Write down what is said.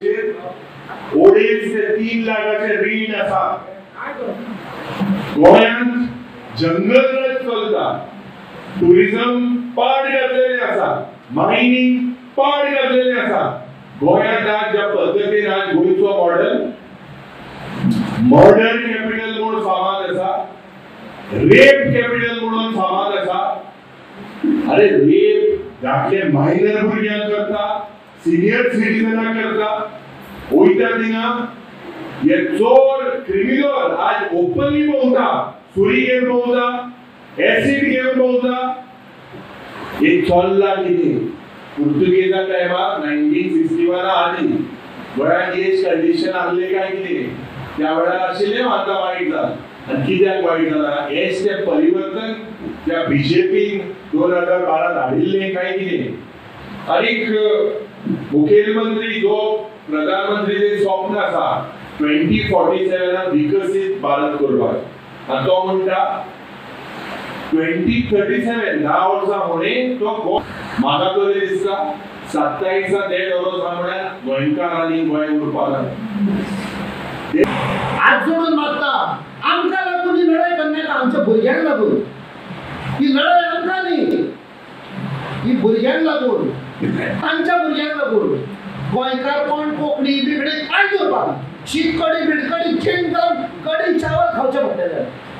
ओडेस 3 लाखाचे रीण असा गोंयांत जंगल चलता, टुरिझम पाड घातलेले असा, मायनिंग पाड घातलेले असा. गोंयांत आज ज्या पद्धतीन आज गोंयचो मर्डर कॅपिटल म्हणून फामाद असा, रेप कॅपिटल म्हणून फामाद असा. अरे रेप धाकले मायनर भुरग्यांक करता, सिनियर सिटीजनांक करता. वयता थिंगा हे चोर क्रिमिनल आज ओपनली भोंवता, सुरी घेवन भोंवता, एसिड घेवन भोंवता. हे चल्लां कितें? पुर्तुगेजा टायमार 1961 आदी गोंयांत एज कंडिशन आसले काय कितें? त्या वेळार आशिल्लें, आतां वायट जालां. आनी कित्याक वायट जालां? हेच तें परिवर्तन त्या बीजेपीन 2012 धाडिल्लें काय कितें? आनीक मुखेलमंत्री जो प्रधानमंत्रीचे स्वप्न आसा 2047 विकसीत भारत करपाक, आनी तो म्हणटा 2037 10 वर्सां म्हणे तो. म्हाका तरी दिसता 27 देड वर्स म्हळ्यार गोंयकारांनी गोंय उरपाक आज जोडून मागता आमकां लागून ही लढाई करण्याका, आमच्या भुरग्यांक लागून. ही लढाई आमकां न्ही, ही भुरग्यांक लागून, आमच्या भुरग्यांक लागून. गोंयकार कोण कोंकणी बिगडी काय करपाक, शीत कडी बिडकडी चेंज जावन कडी चावल खावचे पडटले.